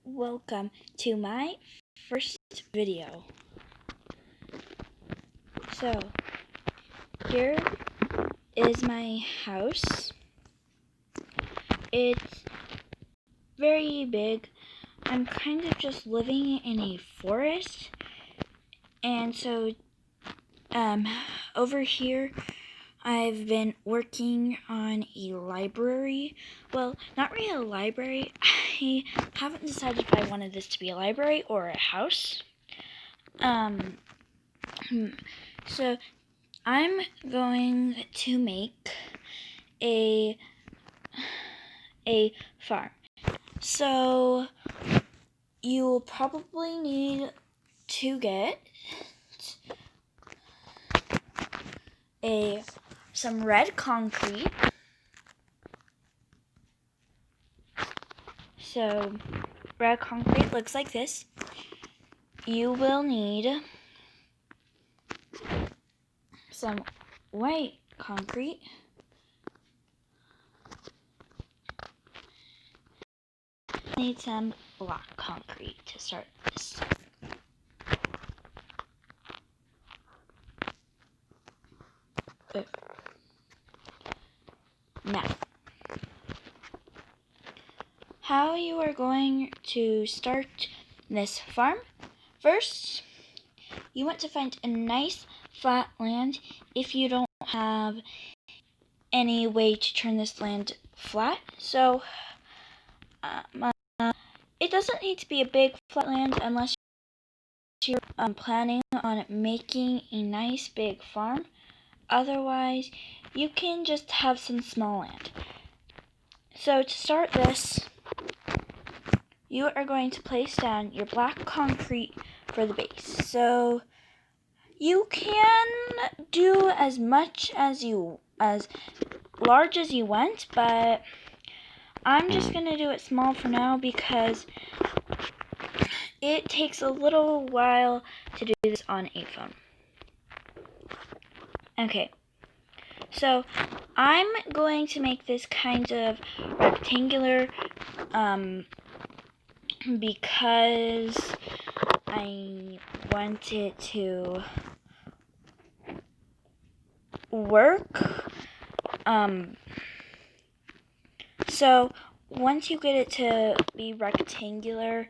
Welcome to my first video. So, here is my house. It's very big. I'm kind of just living in a forest. And so, over here, I've been working on a library. Well, not really a library. I haven't decided if I wanted this to be a library or a house. So I'm going to make a farm. So you will probably need to get some red concrete. So red concrete looks like this. You will need some white concrete. Need some black concrete to start this. Now, how you are going to start this farm? First, you want to find a nice flat land. If you don't have any way to turn this land flat, so it doesn't need to be a big flat land unless you're planning on making a nice big farm. Otherwise, you can just have some small land. So to start this, you are going to place down your black concrete for the base. So you can do as large as you want, but I'm just going to do it small for now because it takes a little while to do this on a phone. Okay, so I'm going to make this kind of rectangular because I want it to work. So once you get it to be rectangular,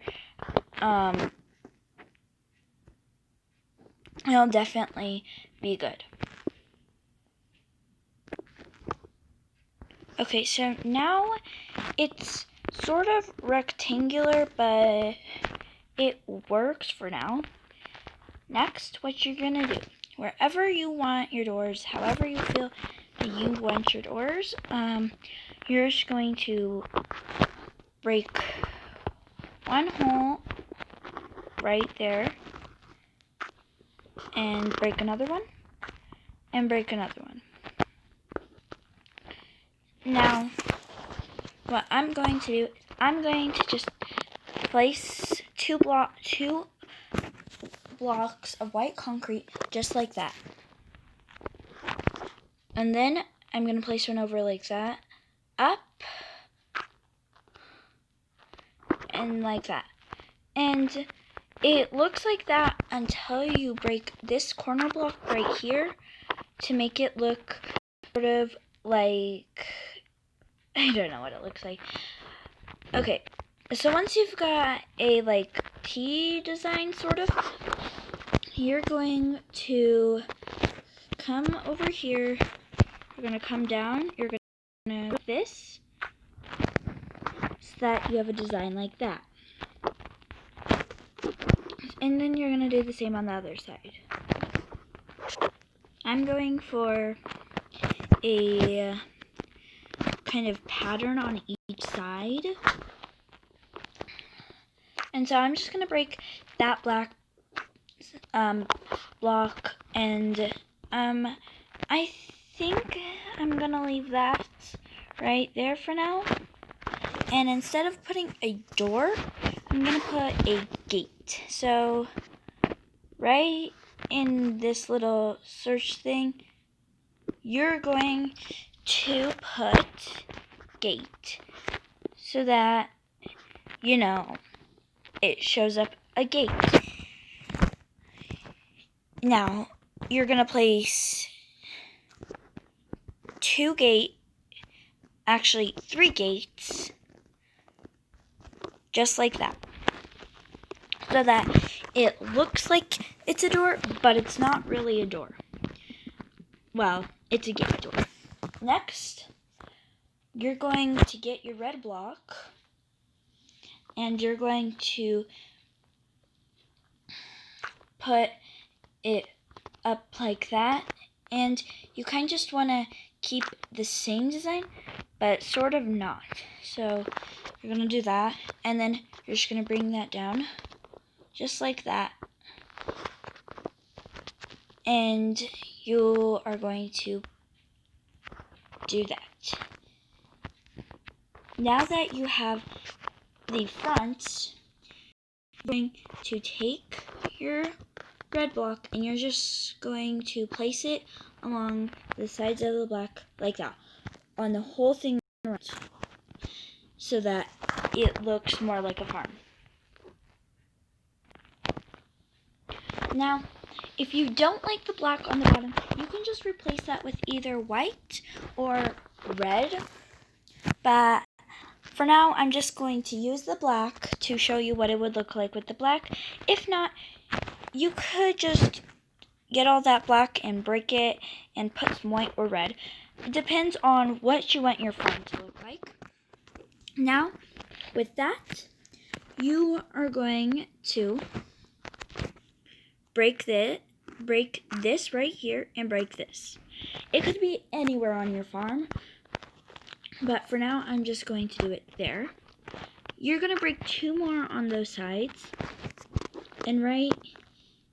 it'll definitely be good. Okay, so now it's sort of rectangular, but it works for now. Next, what you're gonna do, wherever you want your doors, however you feel that you want your doors, you're just going to break one hole right there, and break another one, and break another one. Now, what I'm going to do, I'm going to just place two blocks of white concrete just like that. And then I'm going to place one over like that, up, and like that. And it looks like that until you break this corner block right here to make it look sort of like, I don't know what it looks like. Okay, so once you've got a like T design sort of, you're going to come over here, you're going to come down, you're going to do this so that you have a design like that. And then you're going to do the same on the other side. I'm going for a kind of pattern on each side. And so I'm just going to break that black block, and I think I'm going to leave that right there for now. And instead of putting a door, I'm going to put a gate. So right in this little search thing, you're going to put gate so that, you know, it shows up a gate. Now, you're going to place 3 gates, just like that. So that it looks like it's a door, but it's not really a door. Well, it's a gate door. Next, you're going to get your red block, and you're going to put it up like that, and you kind of just want to keep the same design, but sort of not. So you're going to do that, and then you're just going to bring that down, just like that. And you are going to do that. Now that you have the front, you're going to take your red block and you're just going to place it along the sides of the block like that, on the whole thing around, so that it looks more like a farm. Now, if you don't like the black on the bottom, you can just replace that with either white or red. But for now, I'm just going to use the black to show you what it would look like with the black. If not, you could just get all that black and break it and put some white or red. It depends on what you want your farm to look like. Now, with that, you are going to break this right here and break this. It could be anywhere on your farm, but for now I'm just going to do it there. You're going to break 2 more on those sides, and right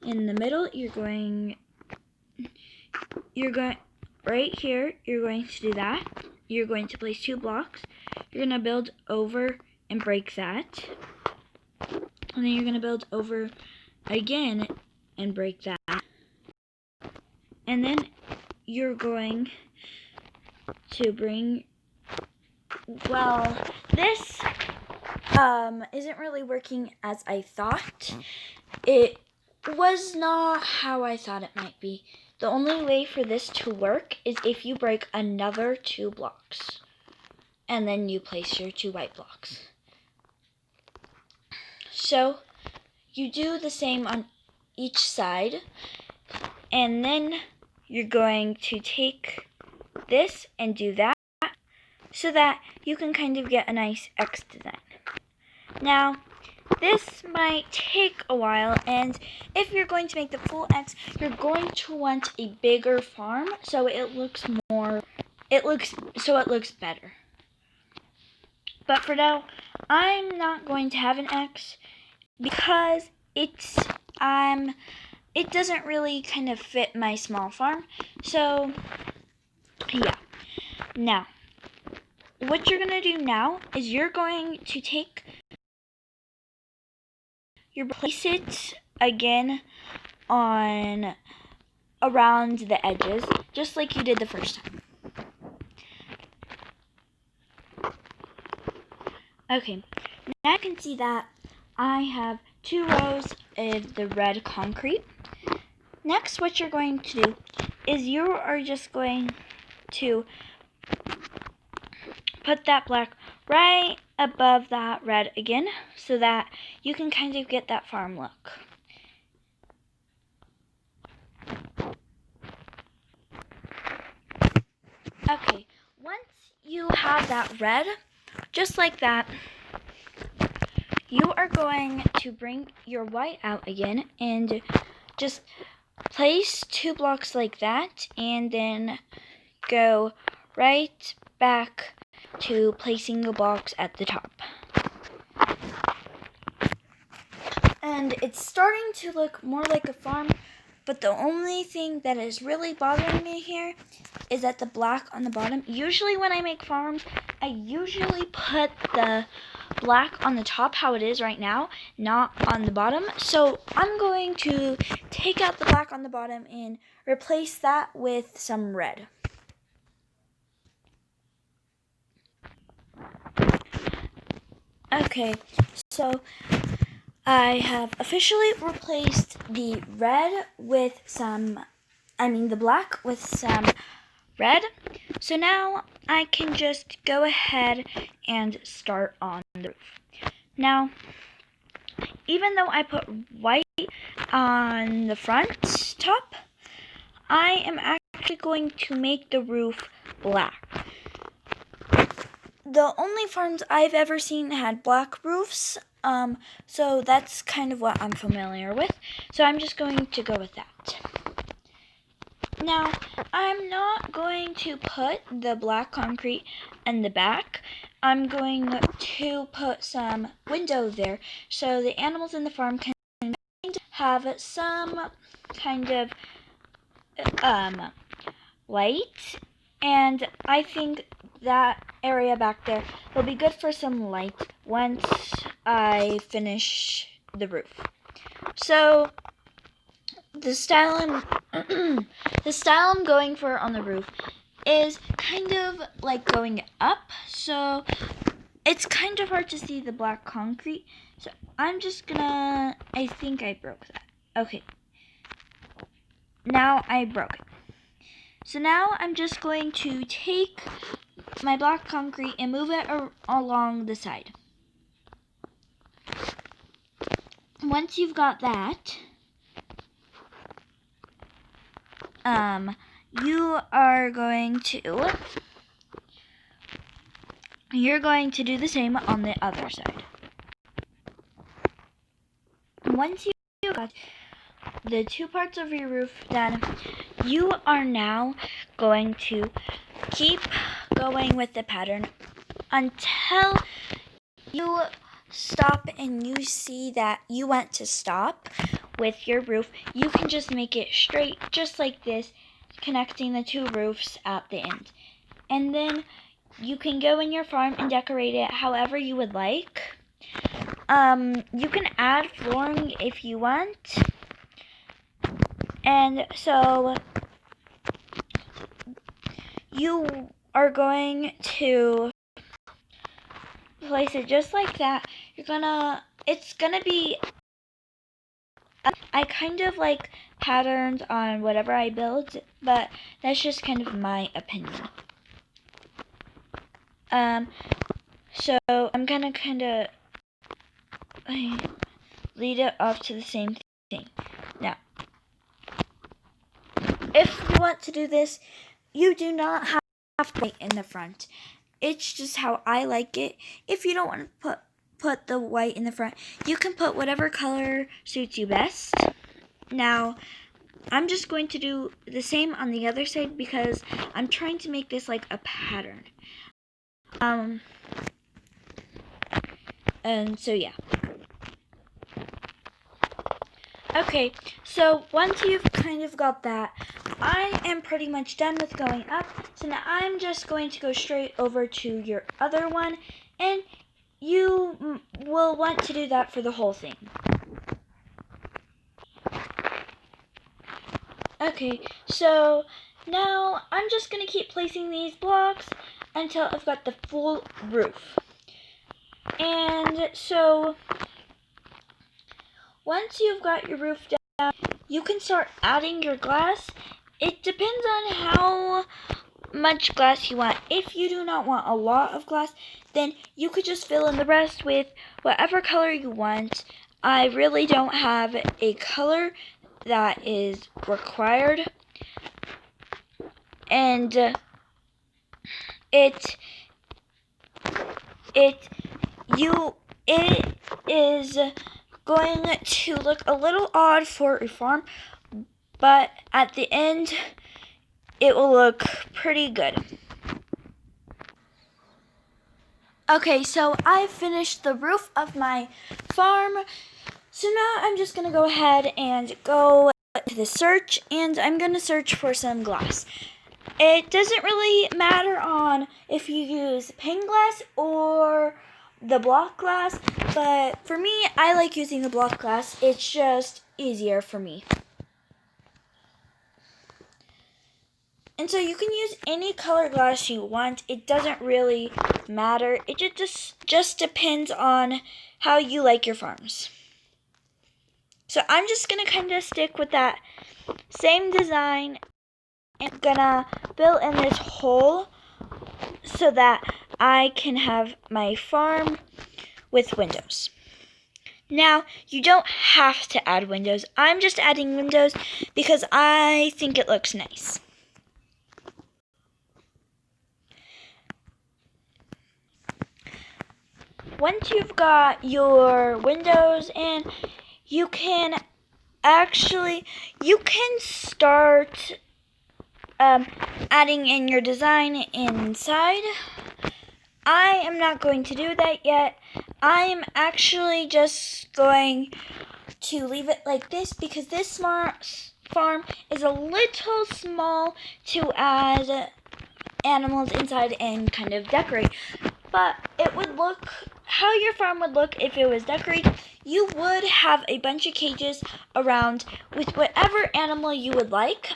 in the middle right here you're going to do that. You're going to place 2 blocks. You're going to build over and break that, and then you're going to build over again and break that. And then you're going to bring, well, this isn't really working as I thought. It was not how I thought it might be. The only way for this to work is if you break another 2 blocks, and then you place your 2 white blocks. So you do the same on each side, and then you're going to take this and do that, so that you can kind of get a nice X design. Now, this might take a while, and if you're going to make the full X, you're going to want a bigger farm so it looks better. But for now, I'm not going to have an X because it doesn't really kind of fit my small farm. So yeah. Now, what you're going to do now is you're going to place it again on around the edges, just like you did the first time. Okay, now you can see that I have 2 rows of the red concrete. Next, what you're going to do is you are just going to put that black right above that red again, so that you can kind of get that farm look. Okay, once you have that red, just like that, you are going to bring your white out again and just place 2 blocks like that, and then go right back to placing the blocks at the top. And it's starting to look more like a farm, but the only thing that is really bothering me here is that the black on the bottom. Usually when I make farms, I usually put the black on the top how it is right now, not on the bottom. So I'm going to take out the black on the bottom and replace that with some red. Okay, so I have officially replaced the black with some red. So now I can just go ahead and start on the roof. Now, even though I put white on the front top, I am actually going to make the roof black. The only farms I've ever seen had black roofs, so that's kind of what I'm familiar with. So I'm just going to go with that. Now, I'm not going to put the black concrete in the back. I'm going to put some window there so the animals in the farm can have some kind of light, and I think that area back there will be good for some light once I finish the roof. So the style I'm going for on the roof is kind of like going up, so it's kind of hard to see the black concrete. So I'm just gonna, I think I broke that. Okay. Now I broke it. So now I'm just going to take my black concrete and move it along the side. Once you've got that, you're going to do the same on the other side. Once you've got the two parts of your roof done, you are now going to keep going with the pattern until you stop and you see that you want to stop with your roof. You can just make it straight, just like this, connecting the two roofs at the end. And then you can go in your farm and decorate it however you would like. You can add flooring if you want. And so you are going to place it just like that. It's gonna be, I kind of like patterns on whatever I build, but that's just kind of my opinion. So I'm gonna kind of lead it off to the same thing. Now, if you want to do this, you do not have to wait in the front. It's just how I like it. If you don't want to put the white in the front, you can put whatever color suits you best. Now, I'm just going to do the same on the other side because I'm trying to make this like a pattern. And so yeah. Okay, so once you've kind of got that, I am pretty much done with going up. So now I'm just going to go straight over to your other one, and you will want to do that for the whole thing. Okay, so now I'm just going to keep placing these blocks until I've got the full roof. And so once you've got your roof down, you can start adding your glass. It depends on how much glass you want. If you do not want a lot of glass, then you could just fill in the rest with whatever color you want. I really don't have a color that is required. And it is going to look a little odd for a farm, but at the end it will look pretty good. Okay, so I finished the roof of my farm. So now I'm just going to go ahead and go to the search, and I'm going to search for some glass. It doesn't really matter on if you use pane glass or the block glass, but for me, I like using the block glass. It's just easier for me. And so you can use any color glass you want. It doesn't really matter. It just depends on how you like your farms. So I'm just going to kind of stick with that same design. I'm going to fill in this hole so that I can have my farm with windows. Now, you don't have to add windows. I'm just adding windows because I think it looks nice. Once you've got your windows in, you can start adding in your design inside. I am not going to do that yet. I am actually just going to leave it like this because this farm is a little small to add animals inside and kind of decorate. But it would look how your farm would look if it was decorated. You would have a bunch of cages around with whatever animal you would like,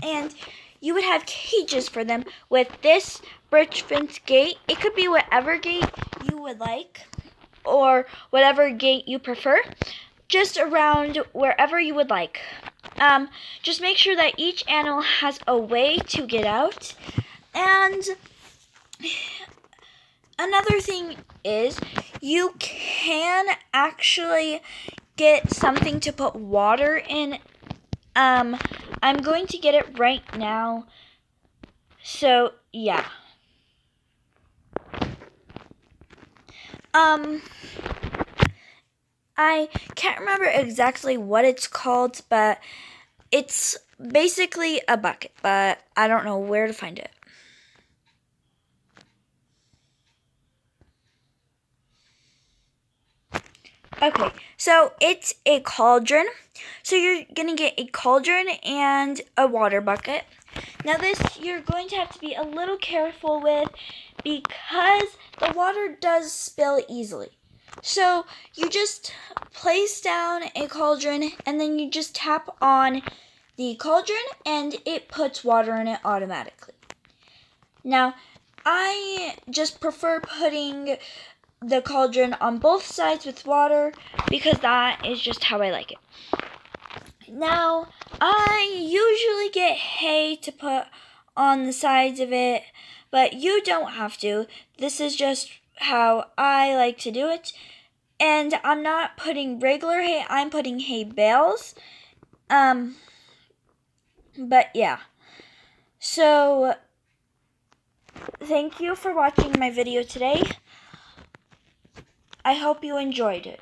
and you would have cages for them with this bridge fence gate. It could be whatever gate you would like or whatever gate you prefer, just around wherever you would like. Just make sure that each animal has a way to get out. And another thing is you can actually get something to put water in. I'm going to get it right now. So, yeah. I can't remember exactly what it's called, but it's basically a bucket, but I don't know where to find it. Okay, so it's a cauldron. So you're going to get a cauldron and a water bucket. Now this you're going to have to be a little careful with because the water does spill easily. So you just place down a cauldron and then you just tap on the cauldron and it puts water in it automatically. Now, I just prefer putting the cauldron on both sides with water because that is just how I like it. Now, I usually get hay to put on the sides of it, but you don't have to. This is just how I like to do it. And I'm not putting regular hay, I'm putting hay bales. But yeah. So, thank you for watching my video today. I hope you enjoyed it.